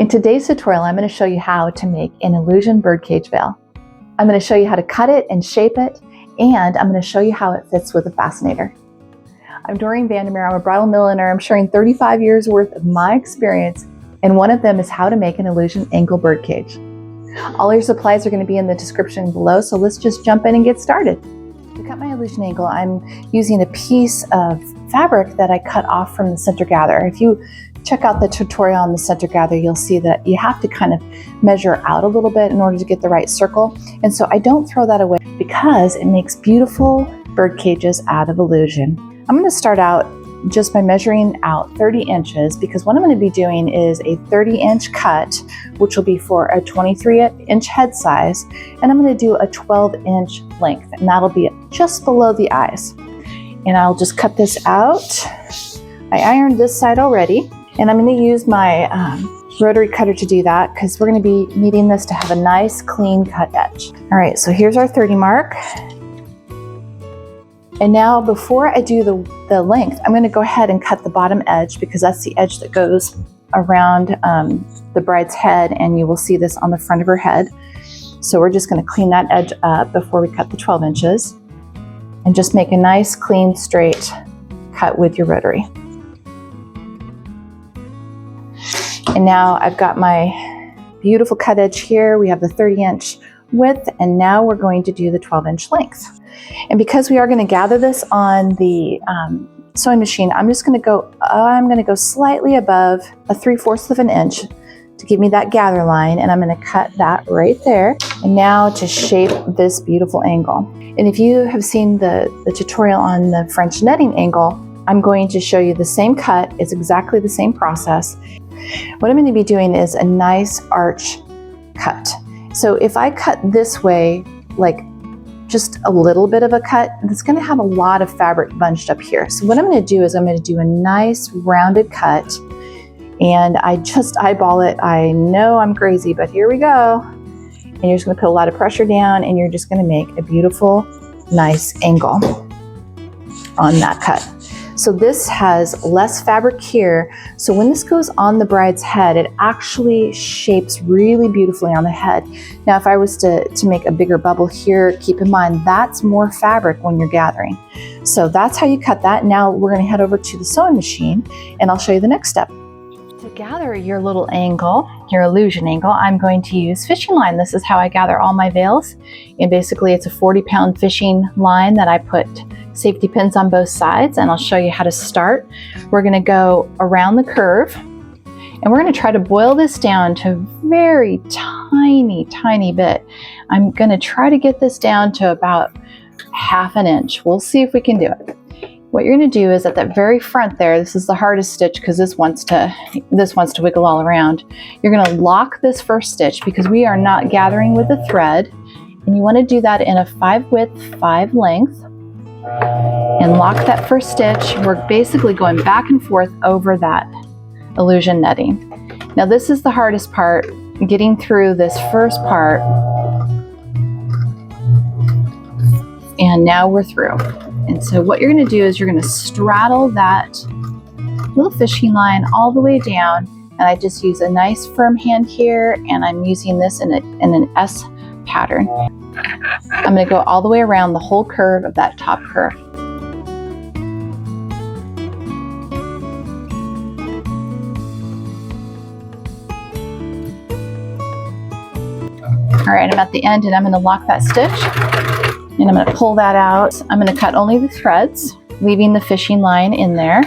In today's tutorial, I'm going to show you how to make an illusion birdcage veil. I'm going to show you how to cut it and shape it, and I'm going to show you how it fits with a fascinator. I'm Dorene Vandermeer. I'm a bridal milliner. I'm sharing 35 years worth of my experience, and one of them is how to make an illusion ankle birdcage. All your supplies are going to be in the description below, so let's just jump in and get started. To cut my illusion ankle, I'm using a piece of fabric that I cut off from the center gather. If you check out the tutorial on the center gather, you'll see that you have to kind of measure out a little bit in order to get the right circle. And so I don't throw that away because it makes beautiful bird cages out of illusion. I'm going to start out just by measuring out 30 inches because what I'm going to be doing is a 30-inch cut, which will be for a 23-inch head size, and I'm going to do a 12-inch length, and that'll be just below the eyes. And I'll just cut this out. I ironed this side already, and I'm going to use my rotary cutter to do that because we're going to be needing this to have a nice clean cut edge. All right, so here's our 30 mark. And now before I do the length, I'm going to go ahead and cut the bottom edge because that's the edge that goes around the bride's head, and you will see this on the front of her head. So we're just going to clean that edge up before we cut the 12 inches and just make a nice, clean, straight cut with your rotary. And now I've got my beautiful cut edge here. We have the 30-inch width, and now we're going to do the 12-inch length. And because we are going to gather this on the sewing machine, I'm going to go slightly above a 3/4 of an inch to give me that gather line, and I'm going to cut that right there. And now to shape this beautiful angle. And if you have seen the tutorial on the French netting angle, I'm going to show you the same cut. It's exactly the same process. What I'm going to be doing is a nice arch cut. So if I cut this way, like just a little bit of a cut, it's going to have a lot of fabric bunched up here. So what I'm going to do is I'm going to do a nice rounded cut, and I just eyeball it. I know I'm crazy, but here we go. And you're just going to put a lot of pressure down, and you're just going to make a beautiful, nice angle on that cut. So this has less fabric here. So when this goes on the bride's head, it actually shapes really beautifully on the head. Now, if I was to make a bigger bubble here, keep in mind that's more fabric when you're gathering. So that's how you cut that. Now we're going to head over to the sewing machine, and I'll show you the next step. To gather your little angle, your illusion angle, I'm going to use fishing line. This is how I gather all my veils. And basically it's a 40-pound fishing line that I put safety pins on both sides, and I'll show you how to start. We're going to go around the curve, and we're going to try to boil this down to a very tiny bit. I'm going to try to get this down to about 1/2 inch. We'll see if we can do it. What you're going to do is at that very front there, this is the hardest stitch because this wants to wiggle all around. You're going to lock this first stitch because we are not gathering with a thread, and you want to do that in a 5 width, 5 length. And lock that first stitch. We're basically going back and forth over that illusion netting. Now this is the hardest part, getting through this first part. And now we're through. And so what you're going to do is you're going to straddle that little fishing line all the way down. And I just use a nice firm hand here, and I'm using this in an S pattern. I'm going to go all the way around the whole curve of that top curve. All right, I'm at the end, and I'm going to lock that stitch, and I'm going to pull that out. I'm going to cut only the threads, leaving the fishing line in there.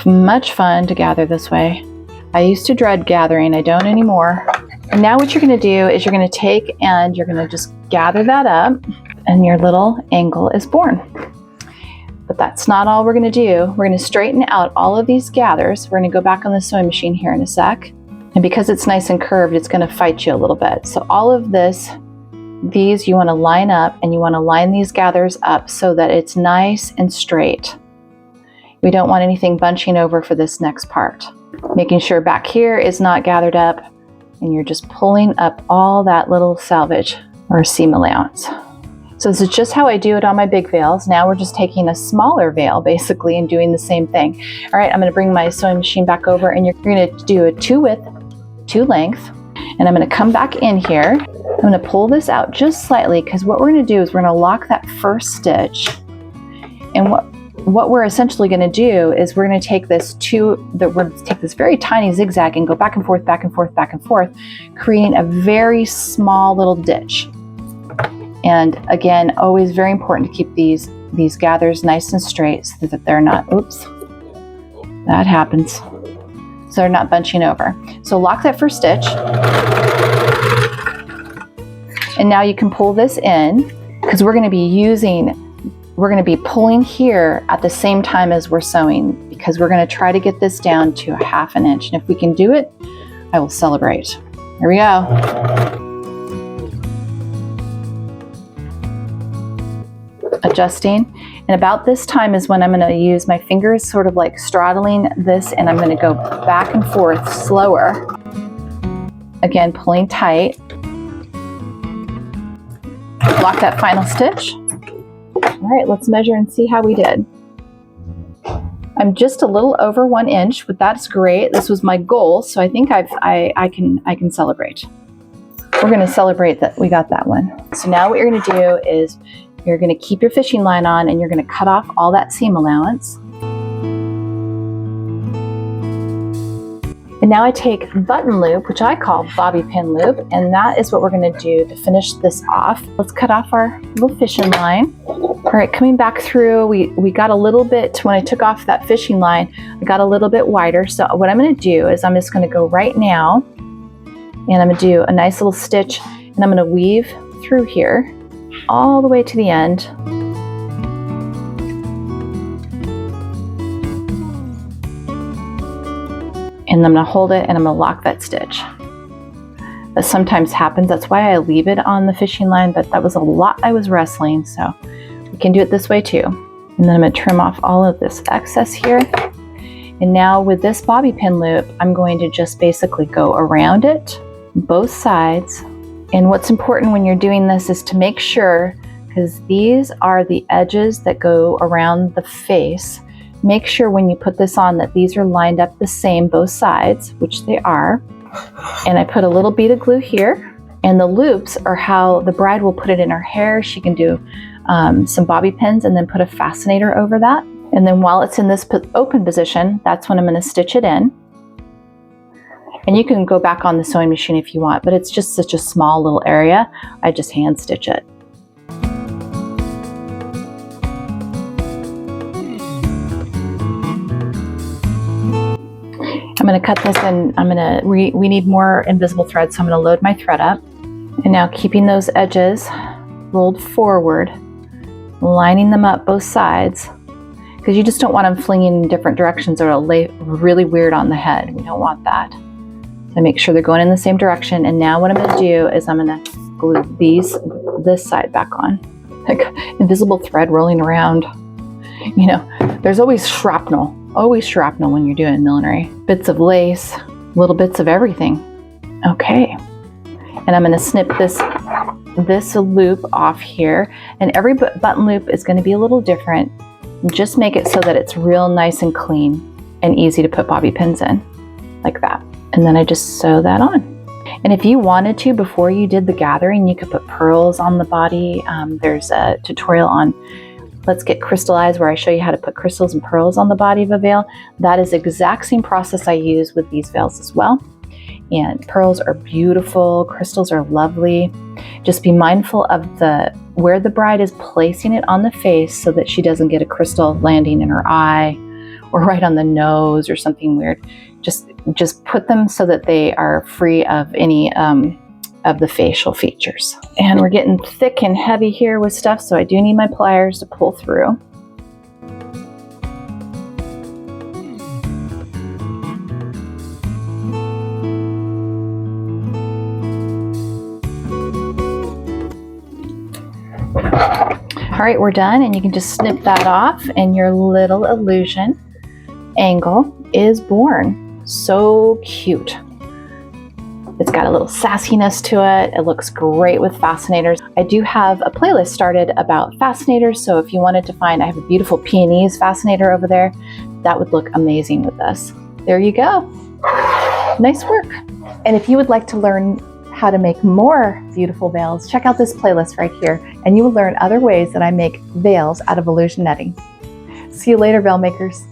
Much fun to gather this way. I used to dread gathering. I don't anymore. And now what you're going to do is you're going to take and you're going to just gather that up, and your little angle is born. But that's not all we're going to do. We're going to straighten out all of these gathers. We're going to go back on the sewing machine here in a sec. And because it's nice and curved, it's going to fight you a little bit. So all of these you want to line up, and you want to line these gathers up so that it's nice and straight. We don't want anything bunching over for this next part. Making sure back here is not gathered up, and you're just pulling up all that little salvage or seam allowance. So this is just how I do it on my big veils. Now we're just taking a smaller veil basically and doing the same thing. All right, I'm going to bring my sewing machine back over, and you're going to do a 2 width, to length. And I'm going to come back in here. I'm going to pull this out just slightly, because what we're going to do is we're going to lock that first stitch. And what we're essentially going to do is we're going to take this very tiny zigzag and go back and forth, back and forth, back and forth, creating a very small little ditch. And again, always very important to keep these gathers nice and straight so that they're not, oops, that happens. So they're not bunching over. So lock that first stitch. And now you can pull this in, because we're going to be pulling here at the same time as we're sewing, because we're going to try to get this down to a 1/2 inch. And if we can do it, I will celebrate. Here we go. Adjusting. And about this time is when I'm going to use my fingers sort of like straddling this, and I'm going to go back and forth slower. Again, pulling tight. Lock that final stitch. All right, let's measure and see how we did. I'm just a little over 1 inch, but that's great. This was my goal, so I think I can celebrate. We're going to celebrate that we got that one. So now what you're going to do is you're going to keep your fishing line on, and you're going to cut off all that seam allowance. And now I take button loop, which I call bobby pin loop, and that is what we're going to do to finish this off. Let's cut off our little fishing line. All right, coming back through, we got a little bit, when I took off that fishing line, I got a little bit wider. So what I'm going to do is I'm just going to go right now, and I'm going to do a nice little stitch, and I'm going to weave through here all the way to the end. And I'm going to hold it, and I'm going to lock that stitch. That sometimes happens. That's why I leave it on the fishing line, but that was a lot I was wrestling, so we can do it this way too. And then I'm going to trim off all of this excess here. And now with this bobby pin loop, I'm going to just basically go around it, both sides. And what's important when you're doing this is to make sure, because these are the edges that go around the face, make sure when you put this on that these are lined up the same, both sides, which they are. And I put a little bead of glue here, and the loops are how the bride will put it in her hair. She can do some bobby pins and then put a fascinator over that. And then while it's in this open position, that's when I'm going to stitch it in. And you can go back on the sewing machine if you want, but it's just such a small little area. I just hand stitch it. I'm going to cut this, and we need more invisible thread, so I'm going to load my thread up. And now keeping those edges rolled forward, lining them up both sides, because you just don't want them flinging in different directions or it'll lay really weird on the head. We don't want that. So make sure they're going in the same direction. And now what I'm going to do is I'm going to glue this side back on. Like invisible thread rolling around. You know, there's always shrapnel when you're doing millinery. Bits of lace, little bits of everything. Okay. And I'm going to snip this loop off here. And every button loop is going to be a little different. Just make it so that it's real nice and clean and easy to put bobby pins in, like that. And then I just sew that on. And if you wanted to, before you did the gathering, you could put pearls on the body. There's a tutorial on Let's Get Crystallized where I show you how to put crystals and pearls on the body of a veil. That is the exact same process I use with these veils as well. And pearls are beautiful, crystals are lovely. Just be mindful of where the bride is placing it on the face so that she doesn't get a crystal landing in her eye or right on the nose or something weird. Just put them so that they are free of any of the facial features. And we're getting thick and heavy here with stuff, so I do need my pliers to pull through. All right, we're done, and you can just snip that off, and your little illusion angle is born. So cute. It's got a little sassiness to it. It looks great with fascinators. I do have a playlist started about fascinators, so if you wanted to find, I have a beautiful peonies fascinator over there. That would look amazing with this. There you go. Nice work. And if you would like to learn how to make more beautiful veils, check out this playlist right here, and you will learn other ways that I make veils out of illusion netting. See you later, veil makers.